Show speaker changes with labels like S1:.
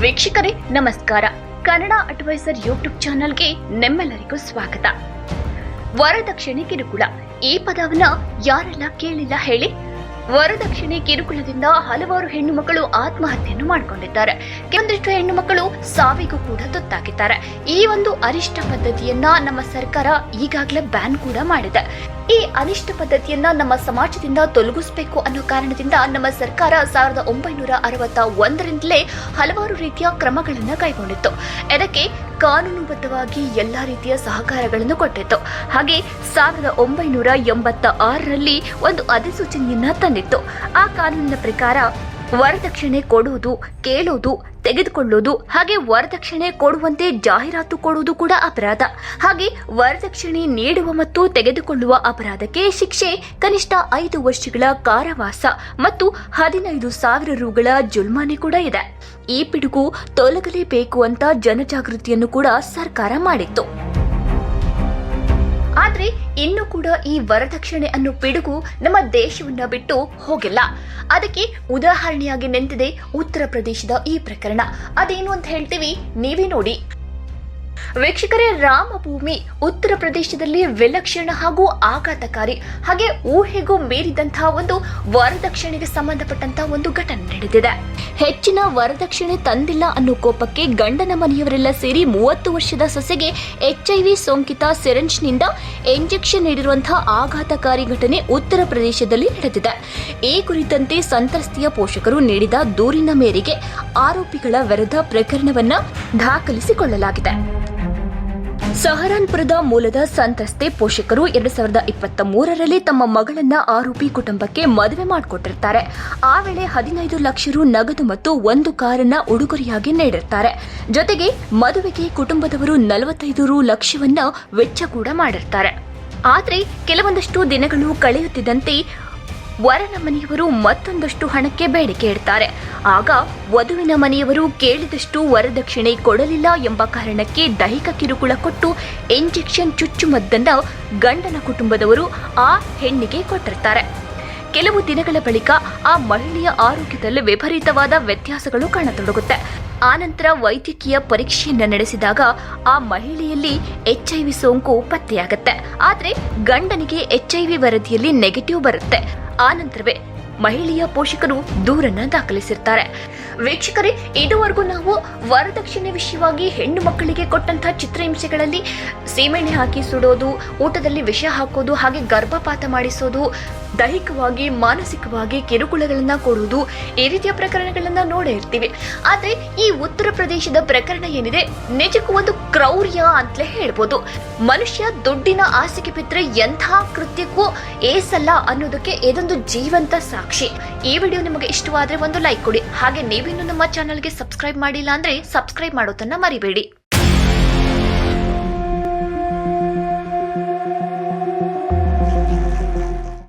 S1: ವೀಕ್ಷಕರೇ ನಮಸ್ಕಾರ. Kannada adviser YouTube ಚಾನೆಲ್ಗೆ ನಿಮ್ಮೆಲ್ಲರಿಗೂ ಸ್ವಾಗತ. ವರದಕ್ಷಿಣೆ ಕಿರುಕುಳ ಈ ಪದವನ್ನ ಯಾರೆಲ್ಲ ಕೇಳಿಲ್ಲ ಹೇಳಿ? ವರದಕ್ಷಿಣೆ ಕಿರುಕುಳದಿಂದ ಹಲವಾರು ಹೆಣ್ಣು ಮಕ್ಕಳು ಆತ್ಮಹತ್ಯೆಯನ್ನು ಮಾಡಿಕೊಂಡಿದ್ದಾರೆ. ಕೆಲವೊಂದಿಷ್ಟು ಹೆಣ್ಣು ಮಕ್ಕಳು ಸಾವಿಗೂ ಕೂಡ ತುತ್ತಾಗಿದ್ದಾರೆ. ಈ ಒಂದು ಅರಿಷ್ಟ ಪದ್ಧತಿಯನ್ನ ನಮ್ಮ ಸರ್ಕಾರ ಈಗಾಗಲೇ ಬ್ಯಾನ್ ಕೂಡ ಮಾಡಿದೆ. ಈ ಅನಿಷ್ಟ ಪದ್ಧತಿಯನ್ನ ನಮ್ಮ ಸಮಾಜದಿಂದ ತೊಲಗಿಸಬೇಕು ಅನ್ನೋ ಕಾರಣದಿಂದ ನಮ್ಮ ಸರ್ಕಾರ 1961ರಿಂದಲೇ ಹಲವಾರು ರೀತಿಯ ಕ್ರಮಗಳನ್ನು ಕೈಗೊಂಡಿತ್ತು. ಇದಕ್ಕೆ ಕಾನೂನುಬದ್ಧವಾಗಿ ಎಲ್ಲಾ ರೀತಿಯ ಸಹಕಾರಗಳನ್ನು ಕೊಟ್ಟಿತ್ತು. ಹಾಗೆ 1986ರಲ್ಲಿ ಒಂದು ಅಧಿಸೂಚನೆಯನ್ನ ತಂದಿತ್ತು. ಆ ಕಾನೂನಿನ ಪ್ರಕಾರ ವರದಕ್ಷಿಣೆ ಕೊಡುವುದು, ಕೇಳುವುದು, ತೆಗೆದುಕೊಳ್ಳುವುದು ಹಾಗೆ ವರದಕ್ಷಿಣೆ ಕೊಡುವಂತೆ ಜಾಹೀರಾತು ಕೊಡುವುದು ಕೂಡ ಅಪರಾಧ. ಹಾಗೆ ವರದಕ್ಷಿಣೆ ನೀಡುವ ಮತ್ತು ತೆಗೆದುಕೊಳ್ಳುವ ಅಪರಾಧಕ್ಕೆ ಶಿಕ್ಷೆ ಕನಿಷ್ಠ 5 ವರ್ಷಗಳ ಕಾರಾವಾಸ ಮತ್ತು 15,000 ರೂಗಳ ಜುಲ್ಮಾನೆ ಕೂಡ ಇದೆ. ಈ ಪಿಡುಗು ತೊಲಗಲೇಬೇಕು ಅಂತ ಜನಜಾಗೃತಿಯನ್ನು ಕೂಡ ಸರ್ಕಾರ ಮಾಡಿತ್ತು. ಆದ್ರೆ ಇನ್ನು ಕೂಡ ಈ ವರದಕ್ಷಿಣೆ ಅನ್ನೋ ಪಿಡುಗು ನಮ್ಮ ದೇಶವನ್ನ ಬಿಟ್ಟು ಹೋಗಿಲ್ಲ. ಅದಕ್ಕೆ ಉದಾಹರಣೆಯಾಗಿ ನಿಂತಿದೆ ಉತ್ತರ ಪ್ರದೇಶದ ಈ ಪ್ರಕರಣ. ಅದೇನು ಅಂತ ಹೇಳ್ತೀವಿ, ನೀವೇ ನೋಡಿ. ವೀಕ್ಷಕರೇ, ರಾಮಭೂಮಿ ಉತ್ತರ ಪ್ರದೇಶದಲ್ಲಿ ವಿಲಕ್ಷಣ ಹಾಗೂ ಆಘಾತಕಾರಿ ಹಾಗೆ ಊಹೆಗೂ ಮೀರಿದಂತಹ ಒಂದು ವರದಕ್ಷಿಣೆಗೆ ಸಂಬಂಧಪಟ್ಟಂತಹ ಒಂದು ಘಟನೆ ನಡೆದಿದೆ. ಹೆಚ್ಚಿನ ವರದಕ್ಷಿಣೆ ತಂದಿಲ್ಲ ಅನ್ನೋ ಕೋಪಕ್ಕೆ ಗಂಡನ ಮನೆಯವರೆಲ್ಲ ಸೇರಿ 30 ವರ್ಷದ ಸೊಸೆಗೆ HIV ಸೋಂಕಿತ ಸಿರಿಂಜ್ನಿಂದ ಇಂಜೆಕ್ಷನ್ ನೀಡಿರುವಂತಹ ಆಘಾತಕಾರಿ ಘಟನೆ ಉತ್ತರ ಪ್ರದೇಶದಲ್ಲಿ ನಡೆದಿದೆ. ಈ ಕುರಿತಂತೆ ಸಂತ್ರಸ್ತೆಯ ಪೋಷಕರು ನೀಡಿದ ದೂರಿನ ಮೇರೆಗೆ ಆರೋಪಿಗಳ ವಿರುದ್ಧ ಪ್ರಕರಣವನ್ನ ದಾಖಲಿಸಿಕೊಳ್ಳಲಾಗಿದೆ. ಸಹರಾನ್ಪುರದ ಮೂಲದ ಸಂತ್ರಸ್ತೆ ಪೋಷಕರು 2023ರಲ್ಲಿ ತಮ್ಮ ಮಗಳನ್ನ ಆರೋಪಿ ಕುಟುಂಬಕ್ಕೆ ಮದುವೆ ಮಾಡಿಕೊಟ್ಟಿರ್ತಾರೆ. ಆ ವೇಳೆ 15 ಲಕ್ಷ ರು ನಗದು ಮತ್ತು 1 ಕಾರನ್ನ ಉಡುಗೊರೆಯಾಗಿ ನೀಡಿರ್ತಾರೆ. ಜೊತೆಗೆ ಮದುವೆಗೆ ಕುಟುಂಬದವರು 45 ಲಕ್ಷವನ್ನ ವೆಚ್ಚ ಕೂಡ ಮಾಡಿರ್ತಾರೆ. ಆದ್ರೆ ಕೆಲವೊಂದಷ್ಟು ದಿನಗಳು ಕಳೆಯುತ್ತಿದ್ದಂತೆ ವರನ ಮನೆಯವರು ಮತ್ತೊಂದಷ್ಟು ಹಣಕ್ಕೆ ಬೇಡಿಕೆ ಇಡ್ತಾರೆ. ಆಗ ವಧುವಿನ ಮನೆಯವರು ಕೇಳಿದಷ್ಟು ವರದಕ್ಷಿಣೆ ಕೊಡಲಿಲ್ಲ ಎಂಬ ಕಾರಣಕ್ಕೆ ದೈಹಿಕ ಕಿರುಕುಳ ಕೊಟ್ಟು ಇಂಜೆಕ್ಷನ್ ಚುಚ್ಚುಮದ್ದನ್ನ ಗಂಡನ ಕುಟುಂಬದವರು ಆ ಹೆಣ್ಣಿಗೆ ಕೊಟ್ಟಿರ್ತಾರೆ. ಕೆಲವು ದಿನಗಳ ಬಳಿಕ ಆ ಮಹಿಳೆಯ ಆರೋಗ್ಯದಲ್ಲಿ ವಿಪರೀತವಾದ ವ್ಯತ್ಯಾಸಗಳು ಕಾಣತೊಡಗುತ್ತೆ. ಆನಂತರ ವೈದ್ಯಕೀಯ ಪರೀಕ್ಷೆಯನ್ನ ನಡೆಸಿದಾಗ ಆ ಮಹಿಳೆಯಲ್ಲಿ HIV ಸೋಂಕು ಪತ್ತೆಯಾಗುತ್ತೆ. ಆದ್ರೆ ಗಂಡನಿಗೆ HIV ವರದಿಯಲ್ಲಿ ನೆಗೆಟಿವ್ ಬರುತ್ತೆ. ಆನಂತರವೇ ಮಹಿಳೆಯ ಪೋಷಕರು ದೂರನ್ನ ದಾಖಲಿಸಿರ್ತಾರೆ. ವೀಕ್ಷಕರೇ, ಇದುವರೆಗೂ ನಾವು ವರದಕ್ಷಿಣೆ ವಿಷಯವಾಗಿ ಹೆಣ್ಣು ಮಕ್ಕಳಿಗೆ ಕೊಟ್ಟಂತಹ ಚಿತ್ರಹಿಂಸೆಗಳಲ್ಲಿ ಸೀಮೆಣ್ಣೆ ಹಾಕಿ ಸುಡೋದು, ಊಟದಲ್ಲಿ ವಿಷ ಹಾಕೋದು, ಹಾಗೆ ಗರ್ಭಪಾತ ಮಾಡಿಸೋದು, ದೈಹಿಕವಾಗಿ ಮಾನಸಿಕವಾಗಿ ಕಿರುಕುಳಗಳನ್ನ ಕೊಡುವುದು, ಈ ರೀತಿಯ ಪ್ರಕರಣಗಳನ್ನ ನೋಡೇ ಇರ್ತೀವಿ. ಆದ್ರೆ ಈ ಉತ್ತರ ಪ್ರದೇಶದ ಪ್ರಕರಣ ಏನಿದೆ, ನಿಜಕ್ಕೂ ಒಂದು ಕ್ರೌರ್ಯ ಅಂತಲೇ ಹೇಳ್ಬೋದು. ಮನುಷ್ಯ ದುಡ್ಡಿನ ಆಸೆಗೆ ಬಿದ್ದರೆ ಎಂಥ ಕೃತ್ಯಕ್ಕೂ ಏಸಲ್ಲ ಅನ್ನೋದಕ್ಕೆ ಇದೊಂದು ಜೀವಂತ ಸಾಕ್ಷಿ. ಈ ವಿಡಿಯೋ ನಿಮಗೆ ಇಷ್ಟವಾದ್ರೆ ಒಂದು ಲೈಕ್ ಕೊಡಿ. ಹಾಗೆ ನೀವಿನ್ನು ನಮ್ಮ ಚಾನೆಲ್ಗೆ ಸಬ್ಸ್ಕ್ರೈಬ್ ಮಾಡಿಲ್ಲ ಅಂದ್ರೆ ಸಬ್ಸ್ಕ್ರೈಬ್ ಮಾಡೋದನ್ನ ಮರಿಬೇಡಿ.